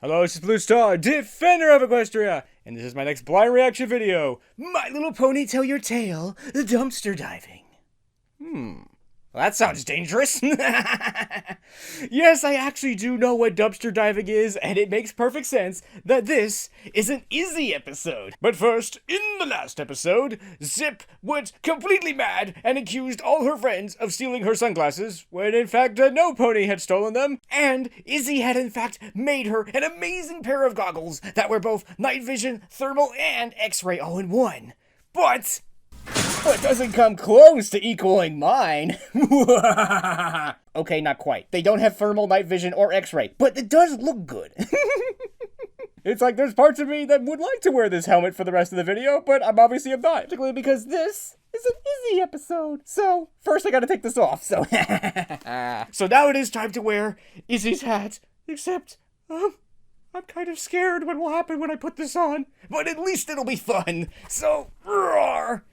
Hello, this is Blue Star, Defender of Equestria, and this is my next blind reaction video. My Little Pony Tell Your Tale, Dumpster Diving. Well, that sounds dangerous. Yes, I actually do know what dumpster diving is, and it makes perfect sense that this is an Izzy episode. But first, in the last episode, Zip went completely mad and accused all her friends of stealing her sunglasses, when in fact no pony had stolen them, and Izzy had in fact made her an amazing pair of goggles that were both night vision, thermal, and x-ray all in one. But it doesn't come close to equaling mine. Okay, not quite. They don't have thermal, night vision, or x-ray, but it does look good. It's like there's parts of me that would like to wear this helmet for the rest of the video, but I'm obviously not. Particularly because this is an Izzy episode. So, first I gotta take this off, so. So now it is time to wear Izzy's hat, except, I'm kind of scared what will happen when I put this on, but at least it'll be fun. So, roar!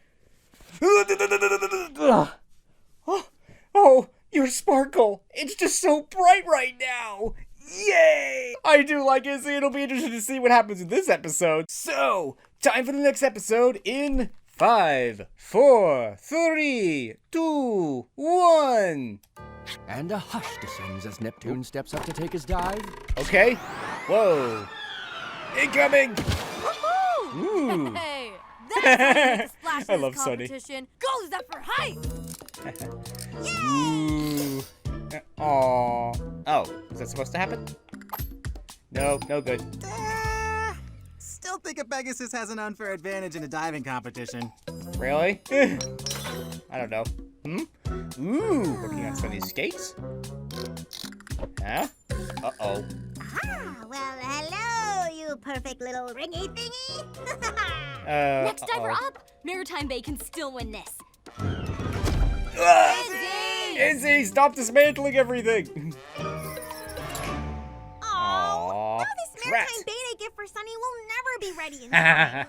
Oh, your sparkle. It's just so bright right now. Yay! I do like Izzy. It'll be interesting to see what happens in this episode. So, time for the next episode in 5, 4, 3, 2, 1. And a hush descends as Neptune steps up to take his dive. Okay. Whoa. Incoming! Ooh. Hey, that's I love Sunny. competition. Goes up for height. Ooh. Aww. Oh, is that supposed to happen? No, no good. Still think a Pegasus has an unfair advantage in a diving competition. Really? I don't know. Ooh, working on Sunny's skates? Huh? Uh-oh. Well, hello, you perfect little ringy thingy. Next diver up. Maritime Bay can still win this. Izzy, stop dismantling everything! Now this Maritime Bay I get for Sunny will never be ready in time.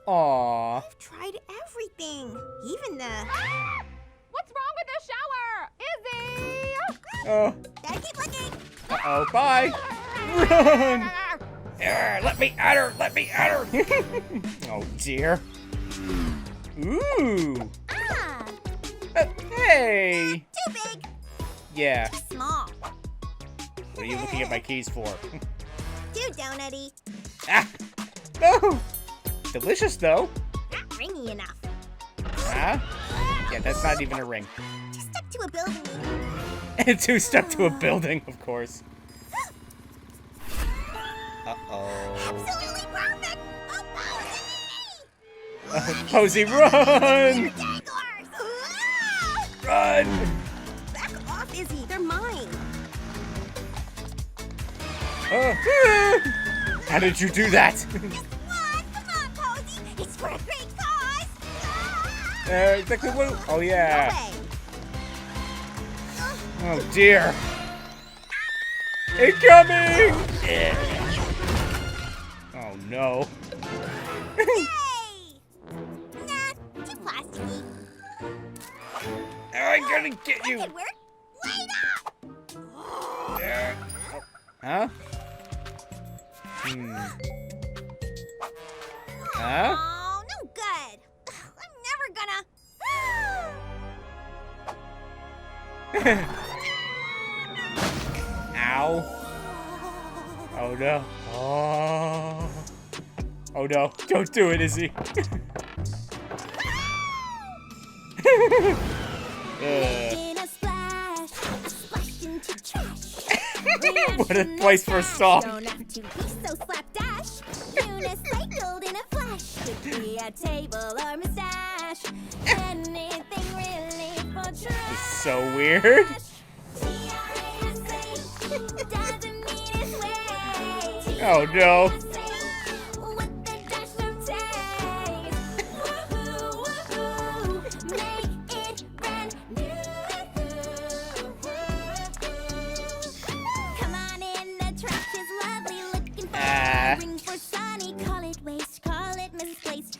Aww. I've tried everything, even the... What's wrong with the shower? Izzy! Oh. Gotta keep looking. Uh-oh, bye! Run! Let me at her! Let me at her! Oh, dear. Ooh! Hey! Too big. Yeah. Too small. What are you looking at my keys for? Too donutty. Ah! No! Delicious, though. Not ringy enough. Huh? Yeah, that's not even a ring. Too stuck to a building. And too stuck to a building, of course. Uh-oh. Absolutely perfect. Oh, Posey, run! danglers. Run! Back off, Izzy. They're mine. How did you do that? Just one. Come on, Posey. It's for a great cause. Exactly what? Oh, yeah. No way. Oh, dear. Incoming! Oh, no. Yay! Nah, too plasticky. I'm gonna get you. That could work. Wait up! Huh? Huh? Oh, no good. I'm never gonna. Ow. Oh no. Oh. Oh no. Don't do it, Izzy. What a place for a song. Don't have to be so slapdash. Unicycled in a flash. Could be a table or mustache. Anything really for trash. It's so weird. Oh no.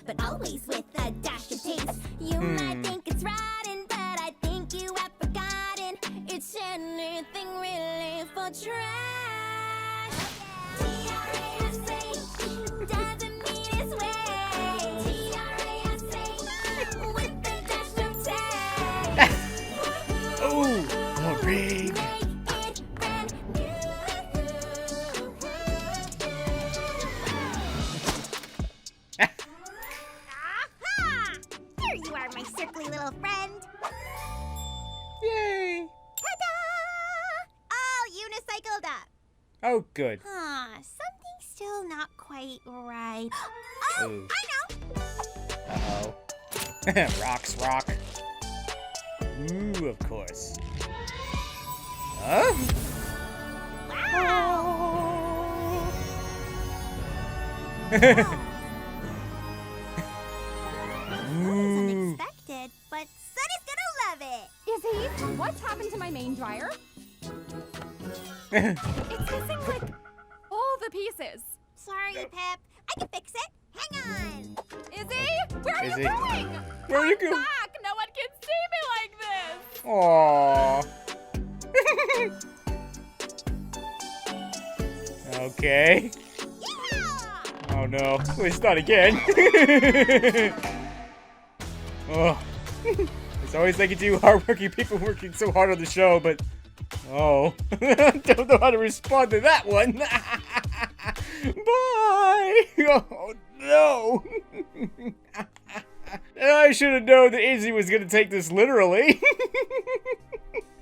But always with a dash of taste. You might think it's rotten, but I think you have forgotten. It's anything really for trash. Oh, good. Something's still not quite right. Oh, Ooh. I know. Uh-oh. Rocks, rock. Ooh, of course. Huh? Ooh. Unexpected, but Sunny's gonna love it. Izzy, what's happened to my main dryer? It's missing, like, all the pieces. Sorry, Pep. I can fix it. Hang on. Izzy, where are Izzy. you going? Where are you Come going? back. No one can see me like this. Aww. Okay. Yeah! Oh no. Please not again. Oh. It's always like you do hardworking people working so hard on the show, but oh. Don't know how to respond to that one. Bye. Oh no. I should have known that Izzy was gonna take this literally.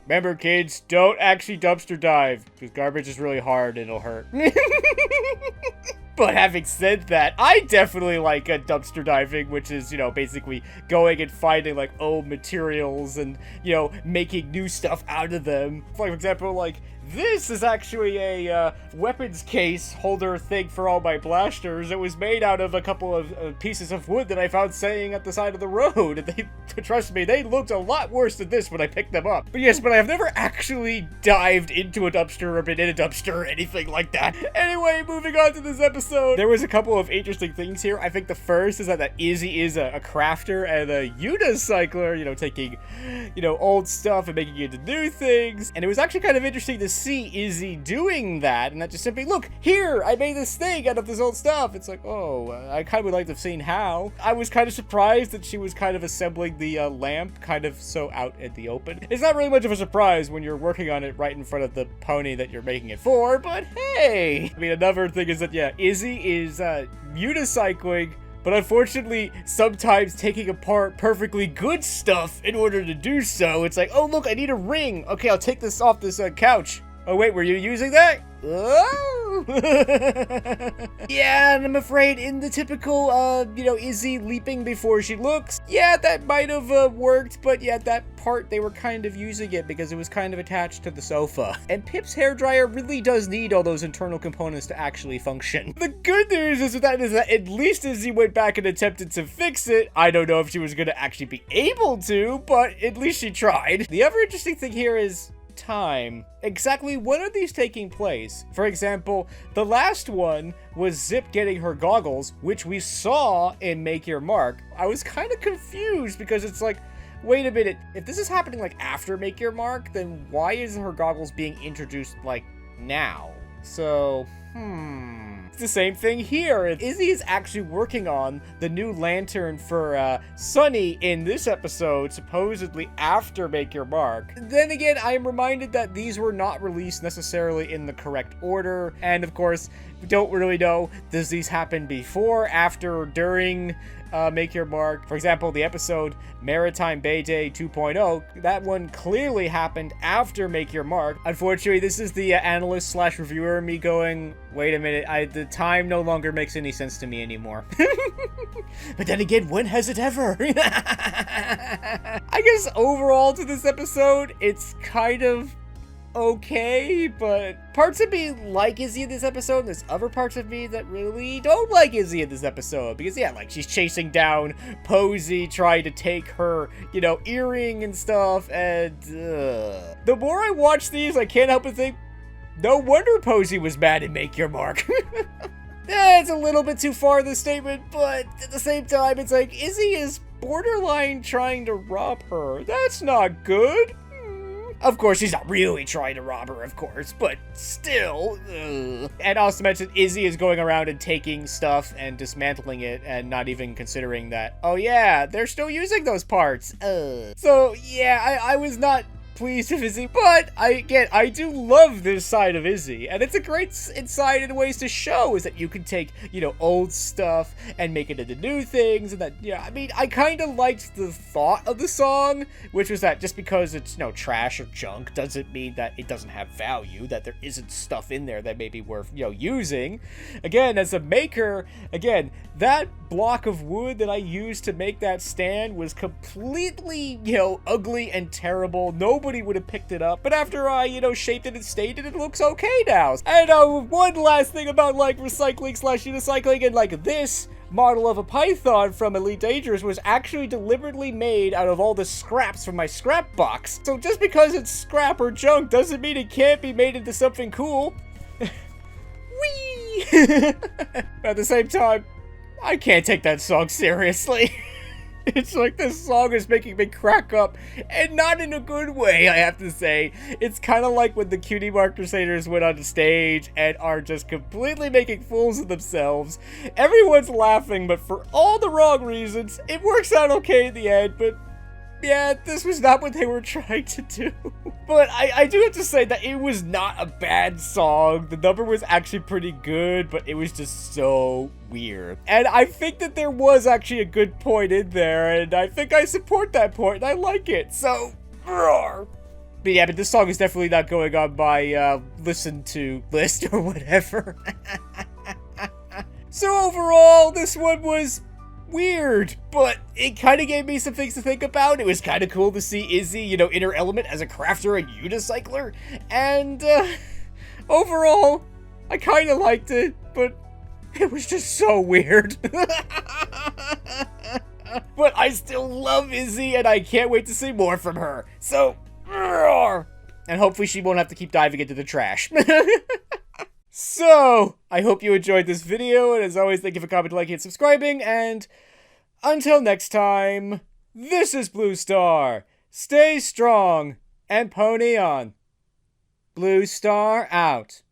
Remember, kids, don't actually dumpster dive, because garbage is really hard and it'll hurt. But having said that, I definitely like dumpster diving, which is, you know, basically going and finding, like, old materials and, you know, making new stuff out of them. For example, like, this is actually a weapons case holder thing for all my blasters. It was made out of a couple of pieces of wood that I found staying at the side of the road. And they, trust me, they looked a lot worse than this when I picked them up. But yes, but I've never actually dived into a dumpster or been in a dumpster or anything like that. Anyway, moving on to this episode. There was a couple of interesting things here. I think the first is that Izzy is a crafter and a unicycler, you know, taking, you know, old stuff and making it into new things. And it was actually kind of interesting to see Izzy doing that, and not just simply, look, here, I made this thing out of this old stuff. It's like, oh, I kind of would like to have seen how. I was kind of surprised that she was kind of assembling the lamp kind of so out at the open. It's not really much of a surprise when you're working on it right in front of the pony that you're making it for, but hey! I mean, another thing is that, yeah, Izzy is unicycling, but unfortunately, sometimes taking apart perfectly good stuff in order to do so. It's like, oh, look, I need a ring. Okay, I'll take this off this couch. Oh, wait, were you using that? Oh! Yeah, and I'm afraid in the typical, you know, Izzy leaping before she looks, yeah, that might have worked, but yeah, that part, they were kind of using it because it was kind of attached to the sofa. And Pip's hairdryer really does need all those internal components to actually function. The good news is that at least Izzy went back and attempted to fix it. I don't know if she was going to actually be able to, but at least she tried. The other interesting thing here is time. Exactly when are these taking place? For example, the last one was Zip getting her goggles, which we saw in Make Your Mark. I was kind of confused because it's like, wait a minute, if this is happening like after Make Your Mark, then why is her goggles being introduced like now? So, It's the same thing here. Izzy is actually working on the new lantern for Sunny in this episode, supposedly after Make Your Mark. Then again, I am reminded that these were not released necessarily in the correct order. And of course, we don't really know, does these happen before, after, or during Make Your Mark? For example, the episode Maritime Bay Day 2.0, that one clearly happened after Make Your Mark. Unfortunately, this is the analyst slash reviewer me going, wait a minute, the time no longer makes any sense to me anymore. But then again, when has it ever? I guess overall to this episode, it's kind of okay, but parts of me like Izzy in this episode, and there's other parts of me that really don't like Izzy in this episode, because yeah, like she's chasing down Posey, trying to take her, you know, earring and stuff, and the more I watch these, I can't help but think, no wonder Posey was mad at Make Your Mark. It's a little bit too far, this statement, but at the same time, it's like, Izzy is borderline trying to rob her. That's not good. Of course, she's not really trying to rob her, of course, but still. And also mention, Izzy is going around and taking stuff and dismantling it and not even considering that, oh yeah, they're still using those parts. So yeah, I was not pleased with Izzy, but I do love this side of Izzy, and it's a great insight in ways to show is that you can take, you know, old stuff and make it into new things, and that, yeah, I mean, I kind of liked the thought of the song, which was that just because it's, you know, trash or junk doesn't mean that it doesn't have value, that there isn't stuff in there that may be worth, you know, using. Again, as a maker, again, that block of wood that I used to make that stand was completely, you know, ugly and terrible. Nobody would have picked it up, but after I, you know, shaped it and stained it, it looks okay now. And one last thing about, like, recycling slash unicycling, and like this model of a python from Elite Dangerous was actually deliberately made out of all the scraps from my scrap box. So just because it's scrap or junk doesn't mean it can't be made into something cool. Whee! At the same time, I can't take that song seriously. It's like this song is making me crack up, and not in a good way, I have to say. It's kind of like when the Cutie Mark Crusaders went on stage and are just completely making fools of themselves. Everyone's laughing, but for all the wrong reasons. It works out okay in the end, but yeah, this was not what they were trying to do. But I do have to say that it was not a bad song. The number was actually pretty good, but it was just so weird. And I think that there was actually a good point in there, and I think I support that point, and I like it. So, roar. But yeah, but this song is definitely not going on my listen to list or whatever. So overall, this one was weird, but it kind of gave me some things to think about. It was kind of cool to see Izzy, you know, in her element as a crafter and unicycler, and overall, I kind of liked it, but it was just so weird. But I still love Izzy, and I can't wait to see more from her. So, and hopefully she won't have to keep diving into the trash. So, I hope you enjoyed this video, and as always, thank you for commenting, liking, and subscribing, and until next time, this is Blue Star. Stay strong, and pony on. Blue Star out.